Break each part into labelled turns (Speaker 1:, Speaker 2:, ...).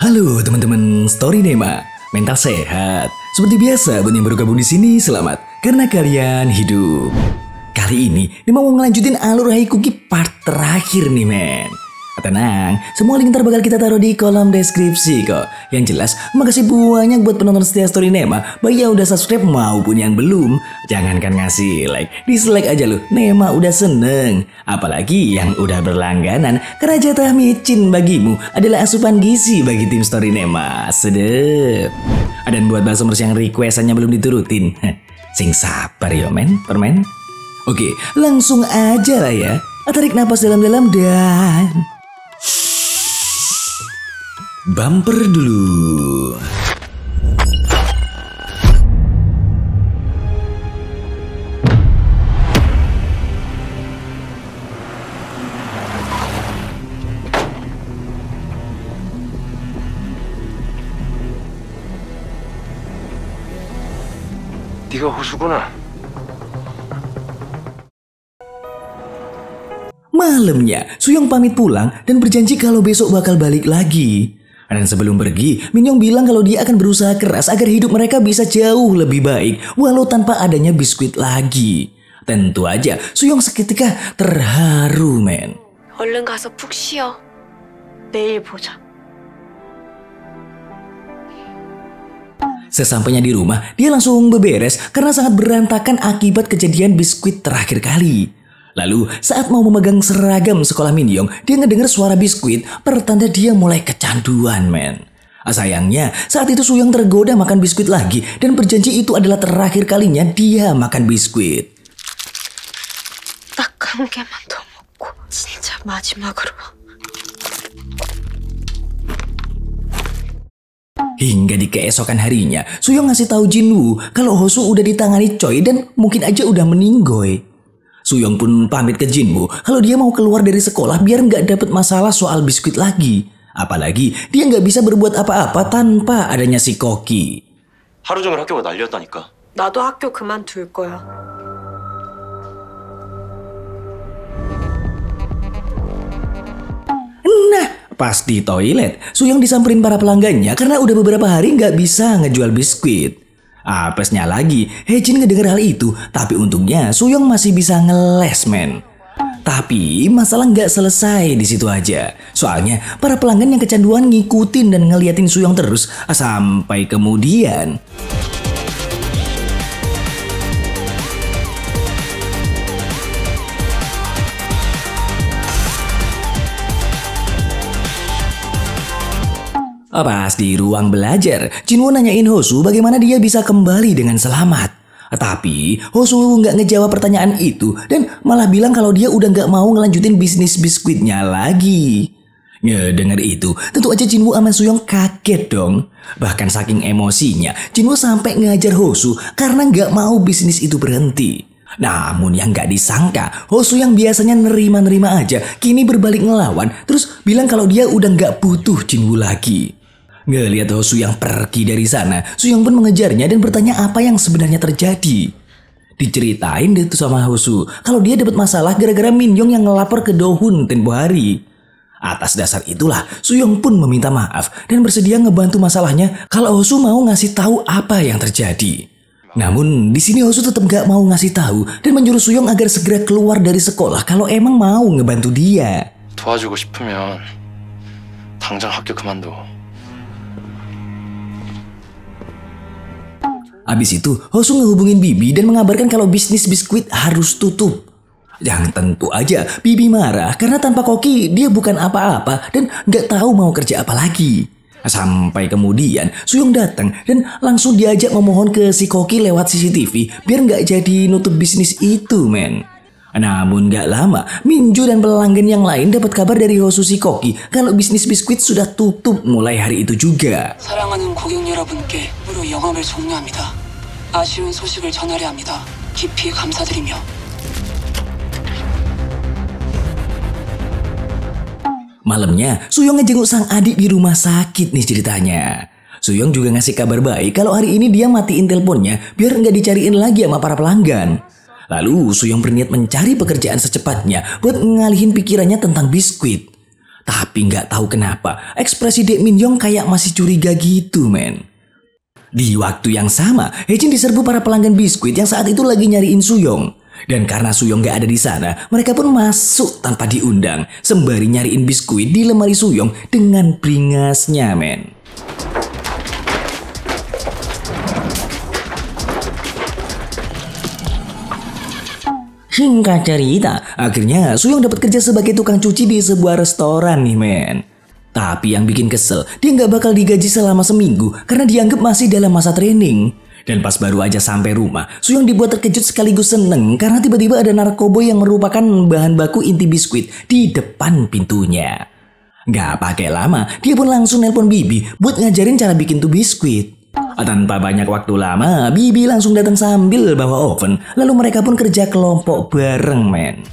Speaker 1: Halo teman-teman Story Nema, mental sehat. Seperti biasa, buat yang baru gabung di sini, selamat karena kalian hidup. Kali ini, Nema mau ngelanjutin alur Haikuki part terakhir nih men. Tenang, semua link ntar bakal kita taruh di kolom deskripsi kok. Yang jelas, makasih banyak buat penonton setia Story Nema, baik yang udah subscribe maupun yang belum. Jangankan ngasih like, dislike aja loh, Nema udah seneng. Apalagi yang udah berlangganan, karena jatah micin bagimu adalah asupan gizi bagi tim Story Nema. Sedep. Dan buat basomers yang requestannya belum diturutin, sing sabar yo men, permen. Oke, langsung aja lah ya. Tarik napas dalam-dalam dan bumper dulu.
Speaker 2: 네가 호수구나.
Speaker 1: Malamnya, Suyong pamit pulang dan berjanji kalau besok bakal balik lagi. Dan sebelum pergi, Minhyong bilang kalau dia akan berusaha keras agar hidup mereka bisa jauh lebih baik, walau tanpa adanya biskuit lagi. Tentu aja, Suyong seketika terharu, men.
Speaker 3: 얼른 가서 푹 쉬어. 내일 보자.
Speaker 1: Sesampainya di rumah, dia langsung beberes karena sangat berantakan akibat kejadian biskuit terakhir kali. Lalu saat mau memegang seragam sekolah Minhyong, dia ngedenger suara biskuit, pertanda dia mulai kecanduan men. Sayangnya saat itu Suyong tergoda makan biskuit lagi dan berjanji itu adalah terakhir kalinya dia makan biskuit.
Speaker 3: 딱 한 개만 더 먹고 진짜 마지막으로.
Speaker 1: Hingga di keesokan harinya, Suyong ngasih tahu Jinwoo kalau Hosu udah ditangani Choi dan mungkin aja udah meninggoy. Suyong pun pamit ke Jinwoo kalau dia mau keluar dari sekolah biar nggak dapet masalah soal biskuit lagi. Apalagi dia nggak bisa berbuat apa-apa tanpa adanya si Koki.
Speaker 2: 하루 종일 학교가 난리였다니까.
Speaker 3: 나도 학교 그만둘 거야.
Speaker 1: Nah, pas di toilet, Suyong disamperin para pelanggannya karena udah beberapa hari nggak bisa ngejual biskuit. Apesnya lagi, Haejin ngedenger hal itu, tapi untungnya Suyong masih bisa ngeles men. Tapi masalah nggak selesai di situ aja. Soalnya para pelanggan yang kecanduan ngikutin dan ngeliatin Suyong terus sampai kemudian. Pas di ruang belajar, Jinwoo nanyain Hosu bagaimana dia bisa kembali dengan selamat. Tapi Hosu nggak ngejawab pertanyaan itu dan malah bilang kalau dia udah nggak mau ngelanjutin bisnis biskuitnya lagi. Ngedenger itu, tentu aja Jinwoo sama Suyong kaget dong. Bahkan saking emosinya, Jinwoo sampai ngajar Hosu karena nggak mau bisnis itu berhenti. Namun yang gak disangka, Hosu yang biasanya nerima-nerima aja, kini berbalik ngelawan, terus bilang kalau dia udah gak butuh Jinwoo lagi. Ngeliat Hosu yang pergi dari sana, Suyong pun mengejarnya dan bertanya apa yang sebenarnya terjadi. Diceritain deh tuh sama Hosu, kalau dia dapat masalah gara-gara Minhyong yang ngelapor ke Dohun tempo hari. Atas dasar itulah, Suyong pun meminta maaf dan bersedia ngebantu masalahnya kalau Hosu mau ngasih tahu apa yang terjadi. Namun di sini Hosu tetap gak mau ngasih tahu dan menyuruh Suyong agar segera keluar dari sekolah kalau emang mau ngebantu dia.
Speaker 2: 도와주고 싶으면 당장 학교 그만둬.
Speaker 1: Abis itu Hosu ngehubungin Bibi dan mengabarkan kalau bisnis biskuit harus tutup. Yang tentu aja Bibi marah karena tanpa Koki dia bukan apa-apa dan gak tahu mau kerja apa lagi. Sampai kemudian Suyong datang dan langsung diajak memohon ke si Koki lewat CCTV biar nggak jadi nutup bisnis itu men. Namun nggak lama Minju dan pelanggan yang lain dapat kabar dari Hosu si Koki kalau bisnis biskuit sudah tutup mulai hari itu juga.
Speaker 4: 사랑하는 고객 여러분께 무료 영업을 종료합니다. 아쉬운 소식을 전하려 합니다. 깊이 감사드리며.
Speaker 1: Malamnya, Suyong ngejenguk sang adik di rumah sakit nih ceritanya. Suyong juga ngasih kabar baik kalau hari ini dia matiin teleponnya biar nggak dicariin lagi sama para pelanggan. Lalu Suyong berniat mencari pekerjaan secepatnya buat ngalihin pikirannya tentang biskuit. Tapi nggak tahu kenapa, ekspresi Dek Min Yong kayak masih curiga gitu, men. Di waktu yang sama, Hejin diserbu para pelanggan biskuit yang saat itu lagi nyariin Suyong. Dan karena Suyong nggak ada di sana, mereka pun masuk tanpa diundang, sembari nyariin biskuit di lemari Suyong dengan beringasnya, men. Singkat cerita, akhirnya Suyong dapat kerja sebagai tukang cuci di sebuah restoran nih, men. Tapi yang bikin kesel, dia nggak bakal digaji selama seminggu karena dianggap masih dalam masa training. Dan pas baru aja sampai rumah, Suyong dibuat terkejut sekaligus seneng karena tiba-tiba ada narkoboy yang merupakan bahan baku inti biskuit di depan pintunya. Nggak pakai lama, dia pun langsung nelpon Bibi buat ngajarin cara bikin tuh biskuit. Tanpa banyak waktu lama, Bibi langsung datang sambil bawa oven, lalu mereka pun kerja kelompok bareng, men.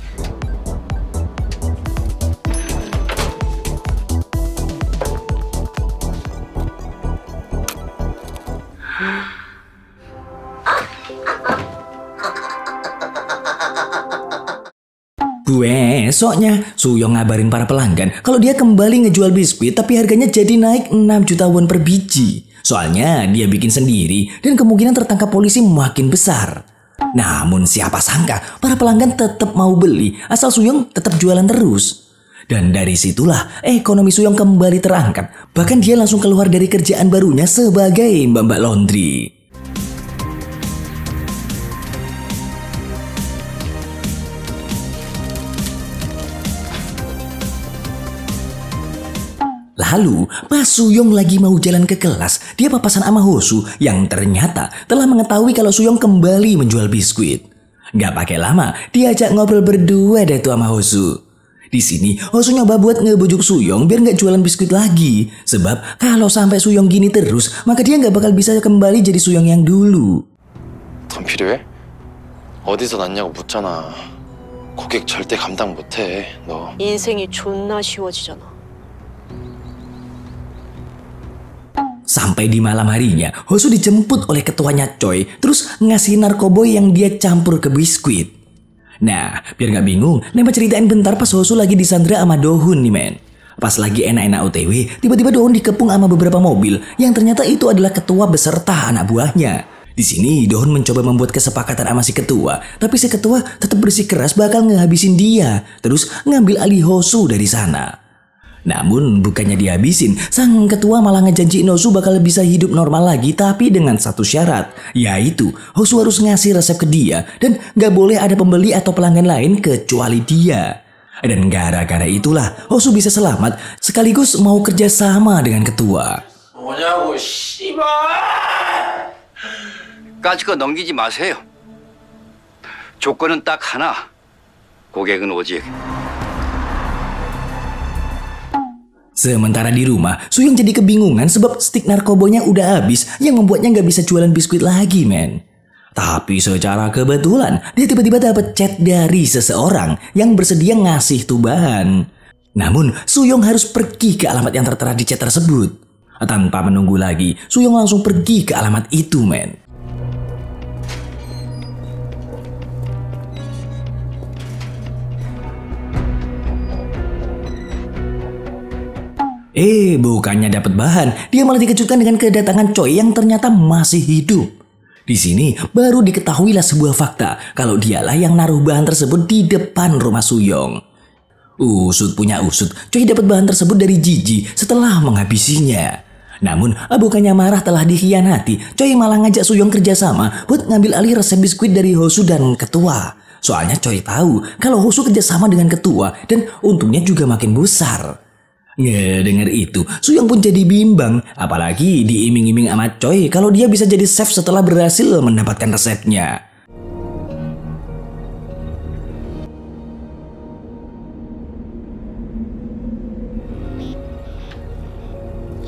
Speaker 1: Besoknya, Suyong ngabarin para pelanggan kalau dia kembali ngejual biskuit tapi harganya jadi naik 6 juta won per biji. Soalnya dia bikin sendiri dan kemungkinan tertangkap polisi makin besar. Namun siapa sangka para pelanggan tetap mau beli asal Suyong tetap jualan terus. Dan dari situlah ekonomi Suyong kembali terangkat. Bahkan dia langsung keluar dari kerjaan barunya sebagai mbak-mbak laundry. Lalu, pas Suyong lagi mau jalan ke kelas, dia papasan sama Hosu yang ternyata telah mengetahui kalau Suyong kembali menjual biskuit. Gak pakai lama, diajak ngobrol berdua deh tuh sama Hosu. Di sini, Hosu nyoba buat ngebujuk Suyong biar gak jualan biskuit lagi. Sebab kalau sampai Suyong gini terus, maka dia gak bakal bisa kembali jadi Suyong yang dulu.
Speaker 2: 돈 필요해? 어디서 났냐고 묻잖아. 고객 절대 감당 못해, 너.
Speaker 3: 인생이 존나 쉬워지잖아.
Speaker 1: Sampai di malam harinya, Hosu dijemput oleh ketuanya Choi, terus ngasih narkoboy yang dia campur ke biskuit. Nah, biar gak bingung, Nempa ceritain bentar pas Hosu lagi disandra sama Dohun nih, men. Pas lagi enak-enak OTW, tiba-tiba Dohun dikepung sama beberapa mobil, yang ternyata itu adalah ketua beserta anak buahnya. Di sini, Dohun mencoba membuat kesepakatan sama si ketua, tapi si ketua tetap bersikeras bakal ngehabisin dia, terus ngambil alih Hosu dari sana. Namun bukannya dihabisin, sang ketua malah ngejanjiin Hosu bakal bisa hidup normal lagi tapi dengan satu syarat, yaitu Hosu harus ngasih resep ke dia dan gak boleh ada pembeli atau pelanggan lain kecuali dia. Dan gara-gara itulah Hosu bisa selamat sekaligus mau kerja sama dengan ketua.
Speaker 2: 뭐냐고, 씨발!
Speaker 5: 까짓거 넘기지 마세요. 조건은 딱 하나. 고객은 오직
Speaker 1: Sementara di rumah, Suyong jadi kebingungan sebab stik narkobonya udah habis yang membuatnya nggak bisa jualan biskuit lagi, men. Tapi secara kebetulan, dia tiba-tiba dapat chat dari seseorang yang bersedia ngasih tubahan. Namun, Suyong harus pergi ke alamat yang tertera di chat tersebut. Tanpa menunggu lagi, Suyong langsung pergi ke alamat itu, men. Bukannya dapat bahan, dia malah dikejutkan dengan kedatangan Choi yang ternyata masih hidup. Di sini baru diketahuilah sebuah fakta kalau dialah yang naruh bahan tersebut di depan rumah Suyong. Usut punya usut, Choi dapat bahan tersebut dari Gigi setelah menghabisinya. Namun bukannya marah telah dikhianati, Choi malah ngajak Suyong kerjasama buat ngambil alih resep biskuit dari Hosu dan ketua. Soalnya Choi tahu kalau Hosu kerjasama dengan ketua dan untungnya juga makin besar. Ngedenger itu, Suyong pun jadi bimbang, apalagi diiming-iming sama Choi kalau dia bisa jadi chef setelah berhasil mendapatkan resepnya.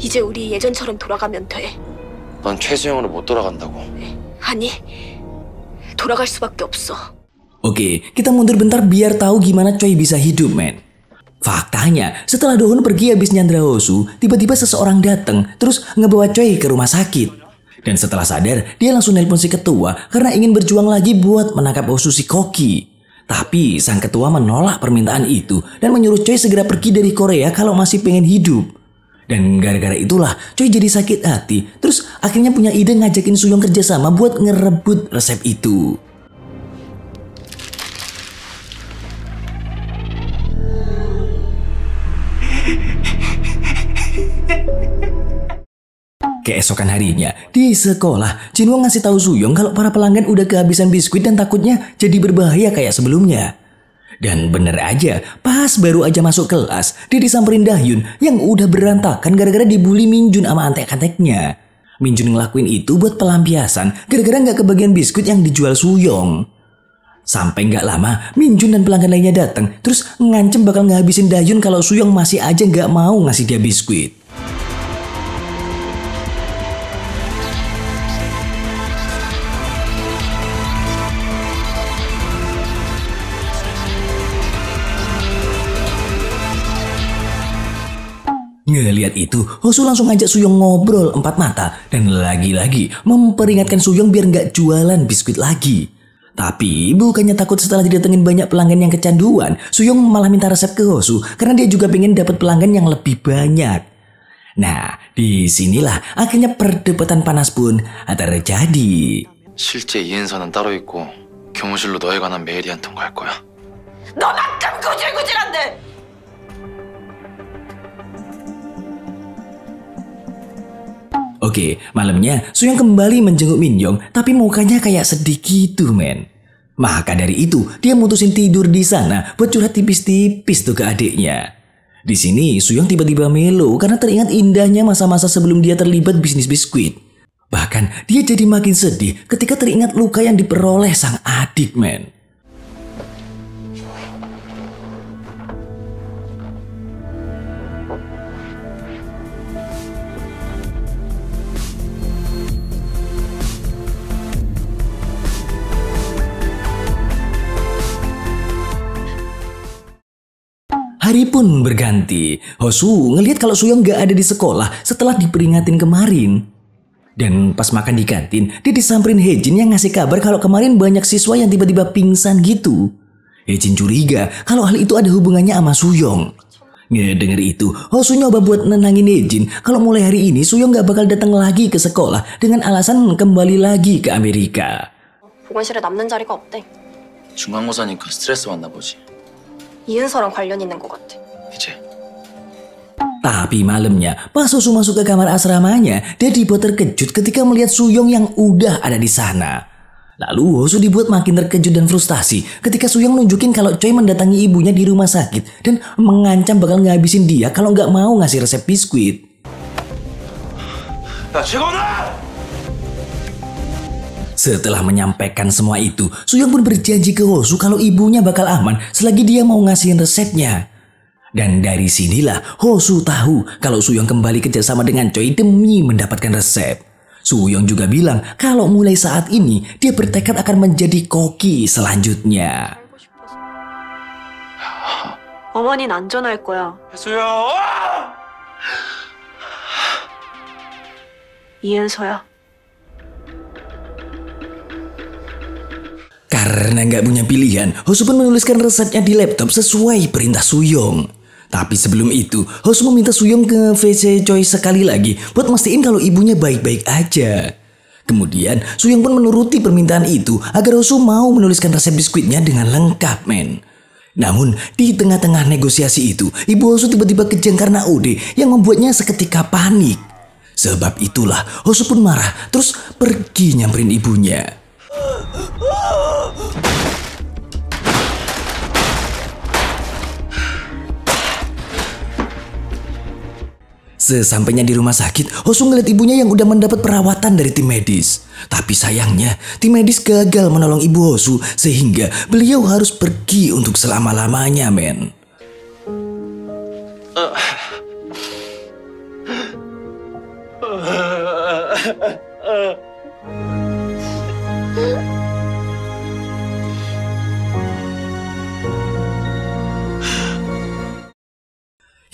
Speaker 3: 이제 우리 예전처럼 돌아가면 돼.
Speaker 2: 넌 최수영으로 못 돌아간다고.
Speaker 3: 아니, 돌아갈 수밖에 없어.
Speaker 1: Oke, kita mundur bentar biar tahu gimana Choi bisa hidup, men. Faktanya, setelah Dohun pergi habis nyandra Hosu, tiba-tiba seseorang datang terus ngebawa Choi ke rumah sakit. Dan setelah sadar, dia langsung nelpon si ketua karena ingin berjuang lagi buat menangkap Hosu si Koki. Tapi sang ketua menolak permintaan itu dan menyuruh Choi segera pergi dari Korea kalau masih pengen hidup. Dan gara-gara itulah Choi jadi sakit hati. Terus akhirnya punya ide ngajakin Suyong kerjasama buat ngerebut resep itu. Keesokan harinya, di sekolah, Jinwoo ngasih tahu Suyong kalau para pelanggan udah kehabisan biskuit dan takutnya jadi berbahaya kayak sebelumnya. Dan bener aja, pas baru aja masuk kelas, dia disamperin Dahyun yang udah berantakan gara-gara dibully Minjun sama antek-anteknya. Minjun ngelakuin itu buat pelampiasan gara-gara nggak kebagian biskuit yang dijual Suyong. Sampai nggak lama, Minjun dan pelanggan lainnya datang, terus ngancem bakal ngehabisin Dahyun kalau Suyong masih aja nggak mau ngasih dia biskuit. Ngeliat itu, Hosu langsung ngajak Suyong ngobrol empat mata dan lagi-lagi memperingatkan Suyong biar nggak jualan biskuit lagi. Tapi bukannya takut setelah didatengin banyak pelanggan yang kecanduan, Suyong malah minta resep ke Hosu karena dia juga pengen dapat pelanggan yang lebih banyak. Nah, disinilah akhirnya perdebatan panas pun terjadi.
Speaker 2: 실제 이은서는 따로 있고 교무실로 너에 관한 메일이 한 통 갈 거야.
Speaker 3: 너만큼 구질구질한데!
Speaker 1: Oke, malamnya Suyong kembali menjenguk Minyoung, tapi mukanya kayak sedih gitu, men. Maka dari itu, dia mutusin tidur di sana buat curhat tipis-tipis tuh ke adiknya. Di sini, Suyong tiba-tiba melo karena teringat indahnya masa-masa sebelum dia terlibat bisnis biskuit. Bahkan, dia jadi makin sedih ketika teringat luka yang diperoleh sang adik, men. Hari pun berganti. Hosu ngelihat kalau Suyong gak ada di sekolah setelah diperingatin kemarin. Dan pas makan di kantin, dia disamperin Hejin yang ngasih kabar kalau kemarin banyak siswa yang tiba-tiba pingsan gitu. Hejin curiga kalau hal itu ada hubungannya sama Suyong. Ngedenger itu, Hosu nyoba buat nenangin Hejin kalau mulai hari ini Suyong gak bakal datang lagi ke sekolah dengan alasan kembali lagi ke Amerika.
Speaker 3: 보건실에 남는 자리가 없대.
Speaker 2: 중간고사니까 스트레스 받나 보지.
Speaker 3: 이은서랑 관련 있는 것 같아.
Speaker 2: 이제
Speaker 1: Tapi malamnya, pas Hosu masuk ke kamar asramanya, dia dibuat terkejut ketika melihat Suyong yang udah ada di sana. Lalu Hosu dibuat makin terkejut dan frustasi ketika Suyong nunjukin kalau Choi mendatangi ibunya di rumah sakit dan mengancam bakal ngabisin dia kalau nggak mau ngasih resep biskuit. Setelah menyampaikan semua itu, Suyong pun berjanji ke Hosu kalau ibunya bakal aman selagi dia mau ngasihin resepnya. Dan dari sinilah Hosu tahu kalau Suyong kembali kerjasama dengan Choi demi mendapatkan resep. Suyong juga bilang kalau mulai saat ini dia bertekad akan menjadi koki selanjutnya.
Speaker 3: 어머니는 안 전화할 거야. 이은서야.
Speaker 1: Karena nggak punya pilihan, Hosu pun menuliskan resepnya di laptop sesuai perintah Suyong. Tapi sebelum itu, Hosu meminta Suyong ke WC Choi sekali lagi buat mastiin kalau ibunya baik-baik aja. Kemudian, Suyong pun menuruti permintaan itu agar Hosu mau menuliskan resep biskuitnya dengan lengkap, men. Namun, di tengah-tengah negosiasi itu, ibu Hosu tiba-tiba kejang karena Ode yang membuatnya seketika panik. Sebab itulah, Hosu pun marah terus pergi nyamperin ibunya. Sesampainya di rumah sakit, Hosu ngeliat ibunya yang udah mendapat perawatan dari tim medis. Tapi sayangnya, tim medis gagal menolong ibu Hosu sehingga beliau harus pergi untuk selama-lamanya, men.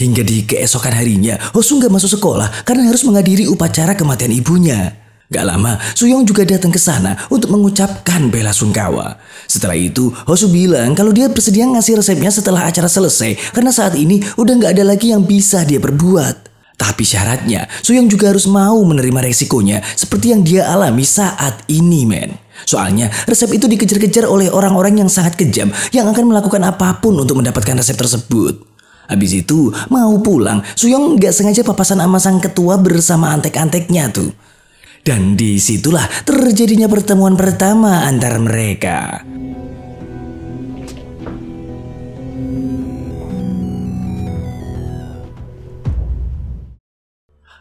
Speaker 1: Hingga di keesokan harinya, Hosu nggak masuk sekolah karena harus menghadiri upacara kematian ibunya. Gak lama, Suyong juga datang ke sana untuk mengucapkan bela sungkawa. Setelah itu, Hosu bilang kalau dia bersedia ngasih resepnya setelah acara selesai karena saat ini udah gak ada lagi yang bisa dia perbuat. Tapi syaratnya, Suyong juga harus mau menerima resikonya seperti yang dia alami saat ini, men. Soalnya, resep itu dikejar-kejar oleh orang-orang yang sangat kejam yang akan melakukan apapun untuk mendapatkan resep tersebut. Habis itu, mau pulang, Suyong gak sengaja papasan sama sang ketua bersama antek-anteknya tuh. Dan disitulah terjadinya pertemuan pertama antara mereka.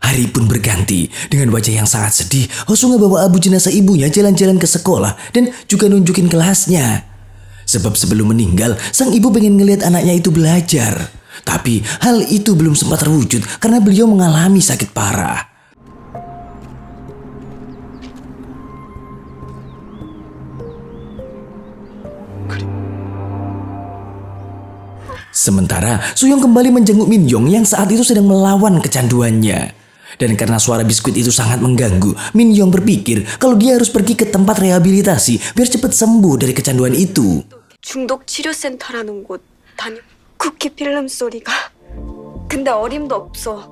Speaker 1: Hari pun berganti. Dengan wajah yang sangat sedih, Hosu ngebawa Abu jenazah ibunya jalan-jalan ke sekolah dan juga nunjukin kelasnya. Sebab sebelum meninggal, sang ibu pengen ngelihat anaknya itu belajar. Tapi hal itu belum sempat terwujud karena beliau mengalami sakit parah. Sementara Suyong kembali menjenguk Min-yong yang saat itu sedang melawan kecanduannya. Dan karena suara biskuit itu sangat mengganggu, Min-yong berpikir kalau dia harus pergi ke tempat rehabilitasi biar cepat sembuh dari kecanduan itu.
Speaker 3: 중독 치료센터라는 곳 다녀. 쿠키 필름 소리가. 근데 어림도 없어.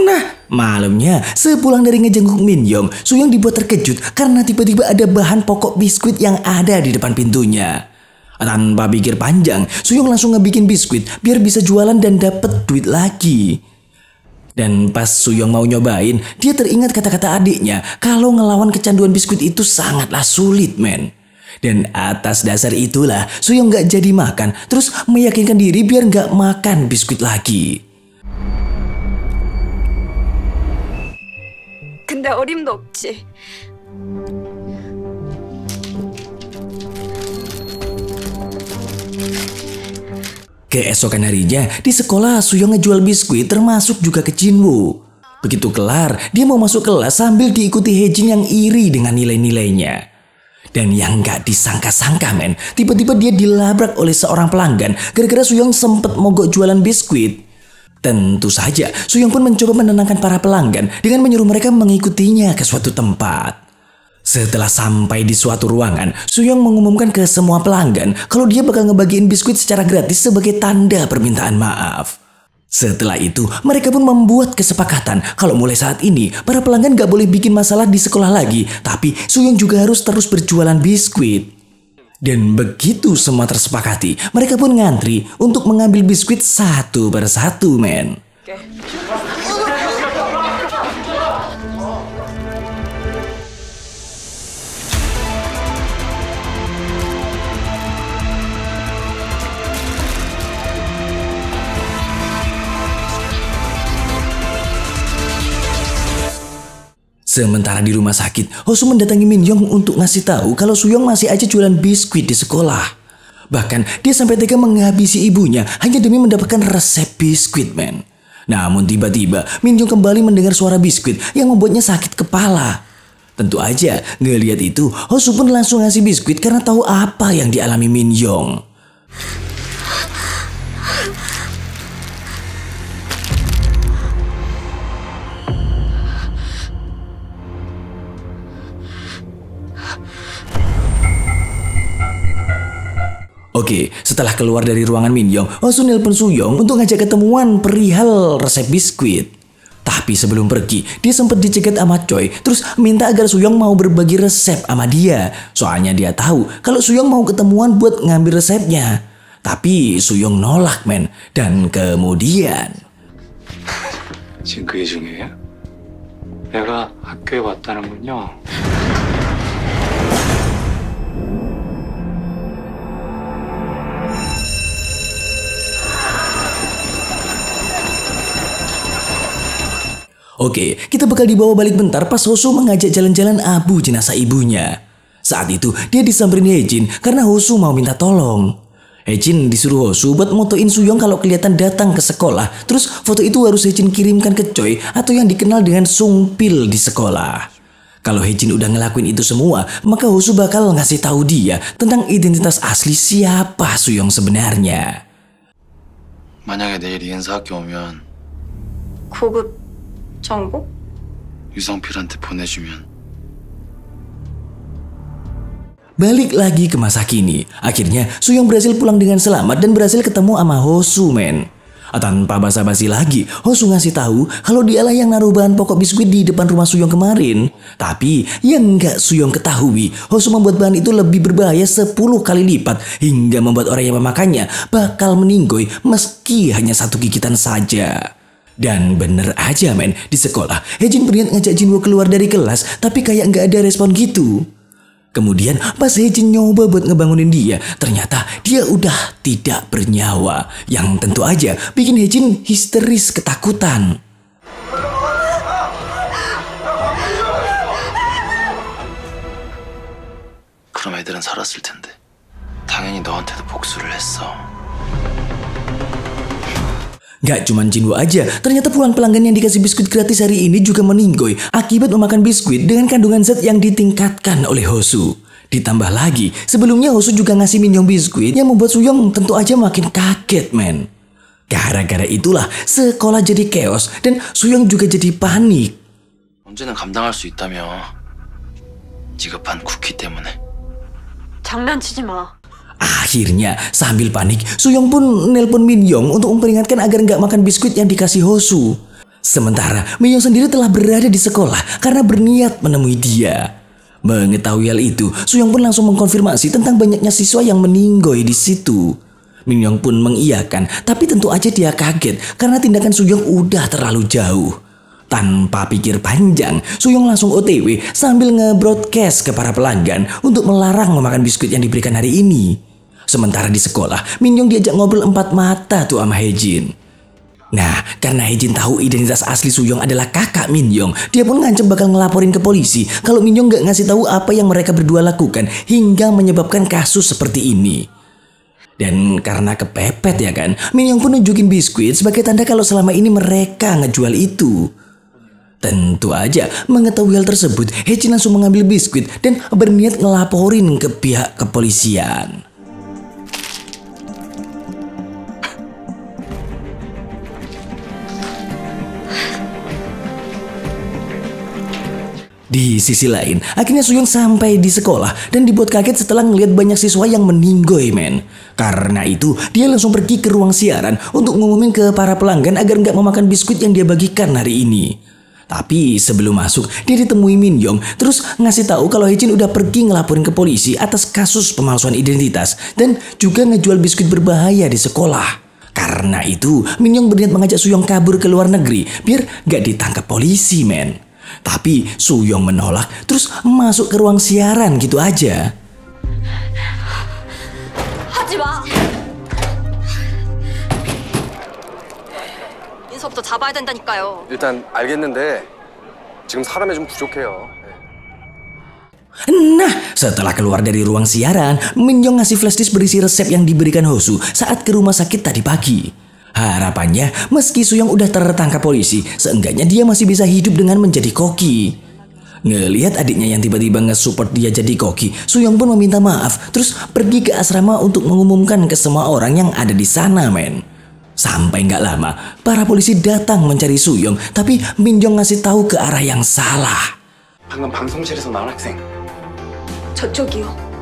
Speaker 1: Nah, malamnya sepulang dari ngejenguk Min-yong, Suyong dibuat terkejut karena tiba-tiba ada bahan pokok biskuit yang ada di depan pintunya. Tanpa pikir panjang, Suyong langsung ngebikin biskuit biar bisa jualan dan dapet duit lagi. Dan pas Suyong mau nyobain, dia teringat kata-kata adiknya kalau ngelawan kecanduan biskuit itu sangatlah sulit, men. Dan atas dasar itulah Suyong gak jadi makan, terus meyakinkan diri biar gak makan biskuit lagi.
Speaker 3: 근데 어림도 없지.
Speaker 1: Keesokan harinya, di sekolah Suyong ngejual biskuit termasuk juga ke Jinwoo. Begitu kelar, dia mau masuk kelas sambil diikuti Haejin yang iri dengan nilai-nilainya. Dan yang gak disangka-sangka, men, tiba-tiba dia dilabrak oleh seorang pelanggan gara-gara Suyong sempet mogok jualan biskuit. Tentu saja, Suyong pun mencoba menenangkan para pelanggan dengan menyuruh mereka mengikutinya ke suatu tempat. Setelah sampai di suatu ruangan, Suyong mengumumkan ke semua pelanggan kalau dia bakal ngebagiin biskuit secara gratis sebagai tanda permintaan maaf. Setelah itu, mereka pun membuat kesepakatan kalau mulai saat ini, para pelanggan gak boleh bikin masalah di sekolah lagi, tapi Suyong juga harus terus berjualan biskuit. Dan begitu semua tersepakati, mereka pun ngantri untuk mengambil biskuit satu persatu, men. Sementara di rumah sakit, Hosu mendatangi Min-yong untuk ngasih tahu kalau Suyong masih aja jualan biskuit di sekolah. Bahkan dia sampai tega menghabisi ibunya hanya demi mendapatkan resep biskuit, men. Namun tiba-tiba Min-yong kembali mendengar suara biskuit yang membuatnya sakit kepala. Tentu aja ngelihat itu, Hosu pun langsung ngasih biskuit karena tahu apa yang dialami Min-yong. Oke, setelah keluar dari ruangan Min-yong, Hosu nelpon Suyong untuk ngajak ketemuan perihal resep biskuit. Tapi sebelum pergi, dia sempat dicegat sama Choi, terus minta agar Suyong mau berbagi resep sama dia. Soalnya dia tahu kalau Suyong mau ketemuan buat ngambil resepnya. Tapi Suyong nolak, men. Dan kemudian...
Speaker 6: 지금 그 중이에요? 내가 학교에 왔다는군요.
Speaker 1: Oke, kita bakal dibawa balik bentar pas Hosu mengajak jalan-jalan Abu jenazah ibunya. Saat itu, dia disamperin Haejin karena Hosu mau minta tolong. Haejin disuruh Hosu buat motoin Suyong kalau kelihatan datang ke sekolah. Terus foto itu harus Haejin kirimkan ke Choi atau yang dikenal dengan Sungpil di sekolah. Kalau Haejin udah ngelakuin itu semua, maka Hosu bakal ngasih tahu dia tentang identitas asli siapa Suyong sebenarnya.
Speaker 2: 만약에 내일 이 인사학교 오면
Speaker 3: 고급 정보?
Speaker 2: 유성필한테 보내주면.
Speaker 1: Balik lagi ke masa kini. Akhirnya Suyong berhasil pulang dengan selamat dan berhasil ketemu sama Hosu, men. Tanpa basa-basi lagi, Hosu ngasih tahu kalau dialah yang naruh bahan pokok biskuit di depan rumah Suyong kemarin. Tapi yang nggak Suyong ketahui, Hosu membuat bahan itu lebih berbahaya 10 kali lipat hingga membuat orang yang memakannya bakal meninggoy meski hanya 1 gigitan saja. Dan bener aja, men, di sekolah Hejin berniat ngajak Jinwoo keluar dari kelas, tapi kayak nggak ada respon gitu. Kemudian pas Hejin nyoba buat ngebangunin dia, ternyata dia udah tidak bernyawa. Yang tentu aja bikin Hejin histeris ketakutan.
Speaker 2: 그럼 애들은 살았을 텐데. 당연히 너한테도 복수를 했어.
Speaker 1: Gak cuman Jinwoo aja, ternyata puluhan pelanggan yang dikasih biskuit gratis hari ini juga meninggoy akibat memakan biskuit dengan kandungan zat yang ditingkatkan oleh Hosu. Ditambah lagi, sebelumnya Hosu juga ngasih Minhyong biskuit yang membuat Suyong tentu aja makin kaget, men. Gara-gara itulah sekolah jadi chaos dan Suyong juga jadi panik.
Speaker 2: 언제는 감당할 수 있다며. 지급한 쿠키 때문에.
Speaker 3: 장난치지 마.
Speaker 1: Akhirnya, sambil panik, Suyong pun nelpon Minhyong untuk memperingatkan agar nggak makan biskuit yang dikasih Hosu. Sementara, Minhyong sendiri telah berada di sekolah karena berniat menemui dia. Mengetahui hal itu, Suyong pun langsung mengkonfirmasi tentang banyaknya siswa yang meninggoy di situ. Minhyong pun mengiyakan, tapi tentu aja dia kaget karena tindakan Suyong udah terlalu jauh. Tanpa pikir panjang, Suyong langsung OTW sambil nge-broadcast ke para pelanggan untuk melarang memakan biskuit yang diberikan hari ini. Sementara di sekolah, Minhyong diajak ngobrol 4 mata tuh sama Hejin. Nah, karena Hejin tahu identitas asli Suyong adalah kakak Minhyong, dia pun ngancam bakal ngelaporin ke polisi kalau Minhyong gak ngasih tahu apa yang mereka berdua lakukan hingga menyebabkan kasus seperti ini. Dan karena kepepet ya kan, Minhyong pun nunjukin biskuit sebagai tanda kalau selama ini mereka ngejual itu. Tentu aja mengetahui hal tersebut, Hejin langsung mengambil biskuit dan berniat ngelaporin ke pihak kepolisian. Di sisi lain, akhirnya Suyong sampai di sekolah dan dibuat kaget setelah ngelihat banyak siswa yang meninggoy, men. Karena itu, dia langsung pergi ke ruang siaran untuk ngumumin ke para pelanggan agar nggak memakan biskuit yang dia bagikan hari ini. Tapi sebelum masuk, dia ditemui Minhyong terus ngasih tahu kalau Hejin udah pergi ngelaporin ke polisi atas kasus pemalsuan identitas dan juga ngejual biskuit berbahaya di sekolah. Karena itu, Minhyong berniat mengajak Suyong kabur ke luar negeri biar nggak ditangkap polisi, men. Tapi Suyong menolak terus masuk ke ruang siaran gitu aja.
Speaker 3: 하지 마. 인서부터 잡아야 된다니까요.
Speaker 7: 일단 알겠는데 지금 사람이 좀 부족해요.
Speaker 1: Nah, setelah keluar dari ruang siaran, Minhyong ngasih flash disk berisi resep yang diberikan Hosu saat ke rumah sakit tadi pagi. Harapannya, meski Suyong udah tertangkap polisi, seenggaknya dia masih bisa hidup dengan menjadi koki. Ngelihat adiknya yang tiba-tiba nge-support dia jadi koki, Suyong pun meminta maaf, terus pergi ke asrama untuk mengumumkan ke semua orang yang ada di sana, men. Sampai nggak lama, para polisi datang mencari Suyong, tapi Minhyong ngasih tahu ke arah yang salah.
Speaker 7: 방금 방송실에서 나온 학생.
Speaker 3: 저쪽이요.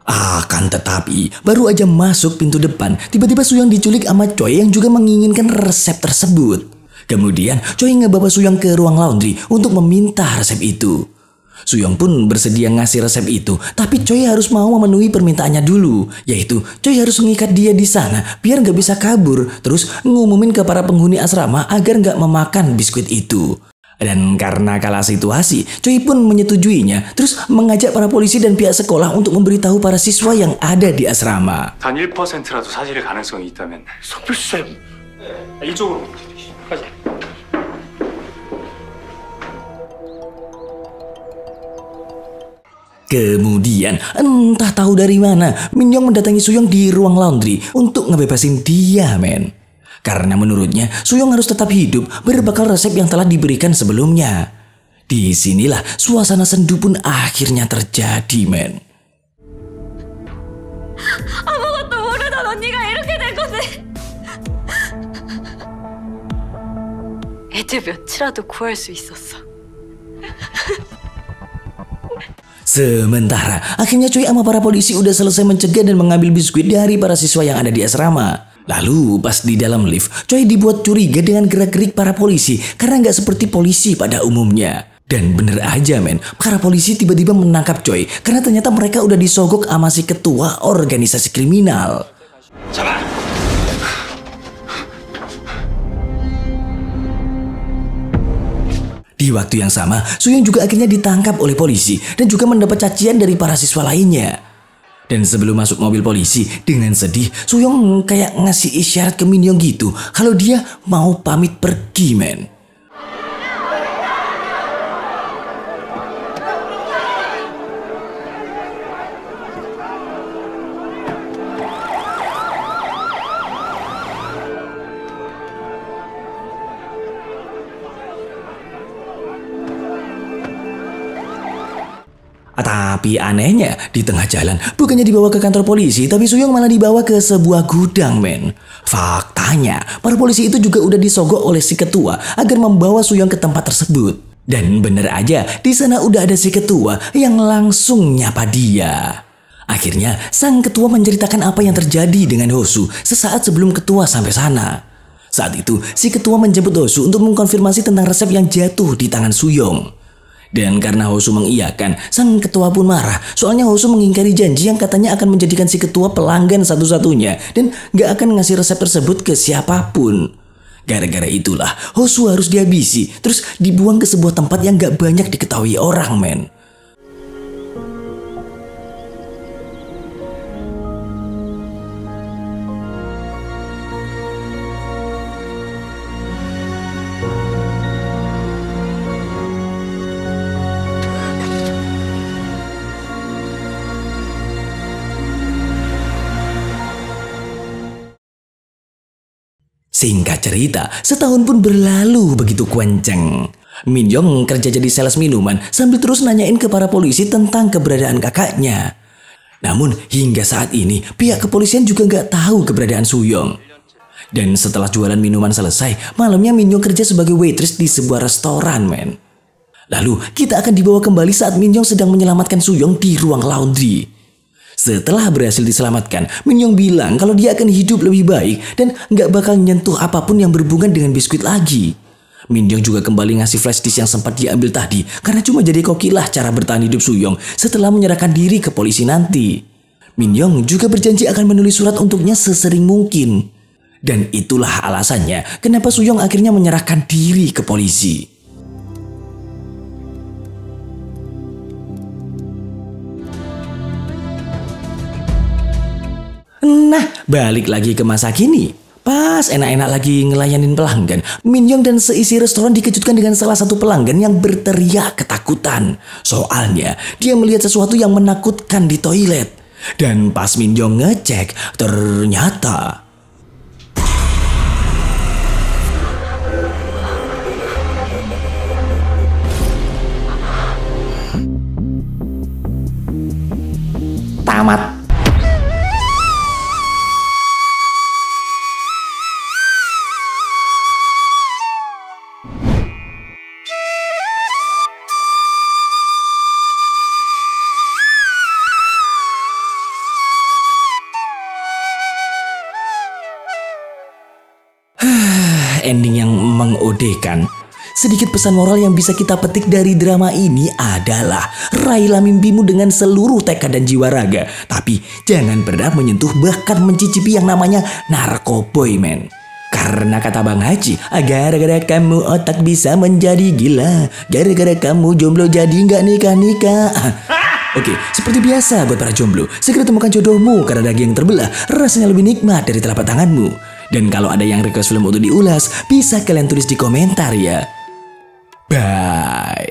Speaker 1: Akan tetapi, baru aja masuk pintu depan, tiba-tiba Suyong diculik sama Choi yang juga menginginkan resep tersebut. Kemudian, Choi ngebawa Suyong ke ruang laundry untuk meminta resep itu. Suyong pun bersedia ngasih resep itu, tapi Choi harus mau memenuhi permintaannya dulu, yaitu Choi harus mengikat dia di sana biar nggak bisa kabur, terus ngumumin ke para penghuni asrama agar nggak memakan biskuit itu. Dan karena kalah situasi, Choi pun menyetujuinya, terus mengajak para polisi dan pihak sekolah untuk memberitahu para siswa yang ada di asrama.
Speaker 6: 단 1%라도 사실의 가능성이 있다면 서필쌤 이쪽으로 가자.
Speaker 1: Kemudian, entah tahu dari mana, Minhyong mendatangi Suyong di ruang laundry untuk ngebebasin dia, men. Karena menurutnya, Suyong harus tetap hidup berbekal resep yang telah diberikan sebelumnya. Disinilah suasana sendu pun akhirnya terjadi, men.
Speaker 3: 아무것도 모르던 언니가 이렇게 된 건데. 이제 몇이라도 구할 수 있었어.
Speaker 1: Sementara akhirnya Choi sama para polisi udah selesai mencegah dan mengambil biskuit dari para siswa yang ada di asrama. Lalu pas di dalam lift, Choi dibuat curiga dengan gerak-gerik para polisi karena nggak seperti polisi pada umumnya. Dan bener aja men, para polisi tiba-tiba menangkap Choi karena ternyata mereka udah disogok sama si ketua organisasi kriminal. Di waktu yang sama, Suyong juga akhirnya ditangkap oleh polisi dan juga mendapat cacian dari para siswa lainnya. Dan sebelum masuk mobil polisi, dengan sedih, Suyong kayak ngasih isyarat ke Min Young gitu kalau dia mau pamit pergi, men. Tapi anehnya, di tengah jalan bukannya dibawa ke kantor polisi, tapi Suyong malah dibawa ke sebuah gudang, men. Faktanya, para polisi itu juga udah disogok oleh si ketua agar membawa Suyong ke tempat tersebut. Dan bener aja, di sana udah ada si ketua yang langsung nyapa dia. Akhirnya, sang ketua menceritakan apa yang terjadi dengan Hosu sesaat sebelum ketua sampai sana. Saat itu, si ketua menjemput Hosu untuk mengkonfirmasi tentang resep yang jatuh di tangan Suyong. Dan karena Hosu mengiyakan, sang ketua pun marah. Soalnya Hosu mengingkari janji yang katanya akan menjadikan si ketua pelanggan satu-satunya dan gak akan ngasih resep tersebut ke siapapun. Gara-gara itulah Hosu harus dihabisi, terus dibuang ke sebuah tempat yang gak banyak diketahui orang, men. Singkat cerita, setahun pun berlalu begitu kenceng. Min Young kerja jadi sales minuman sambil terus nanyain ke para polisi tentang keberadaan kakaknya. Namun hingga saat ini pihak kepolisian juga nggak tahu keberadaan Suyong. Dan setelah jualan minuman selesai, malamnya Min Young kerja sebagai waitress di sebuah restoran, men. Lalu kita akan dibawa kembali saat Min Young sedang menyelamatkan Suyong di ruang laundry. Setelah berhasil diselamatkan, Min Young bilang kalau dia akan hidup lebih baik dan nggak bakal nyentuh apapun yang berhubungan dengan biskuit lagi. Min Young juga kembali ngasih flash disk yang sempat dia ambil tadi karena cuma jadi kokilah cara bertahan hidup Suyong setelah menyerahkan diri ke polisi nanti. Min Young juga berjanji akan menulis surat untuknya sesering mungkin. Dan itulah alasannya kenapa Suyong akhirnya menyerahkan diri ke polisi. Nah, balik lagi ke masa kini. Pas enak-enak lagi ngelayanin pelanggan, Min Young dan seisi restoran dikejutkan dengan salah satu pelanggan yang berteriak ketakutan. Soalnya, dia melihat sesuatu yang menakutkan di toilet. Dan pas Min Young ngecek, ternyata... tamat. Ending yang mengodekan. Sedikit pesan moral yang bisa kita petik dari drama ini adalah raihlah mimpimu dengan seluruh tekad dan jiwa raga, tapi jangan pernah menyentuh bahkan mencicipi yang namanya narkoboy, men. Karena kata Bang Haji, gara-gara kamu otak bisa menjadi gila, gara-gara kamu jomblo jadi nggak nikah-nikah. Oke, seperti biasa buat para jomblo, segera temukan jodohmu karena daging yang terbelah rasanya lebih nikmat dari telapak tanganmu. Dan kalau ada yang request film untuk diulas, bisa kalian tulis di komentar ya. Bye.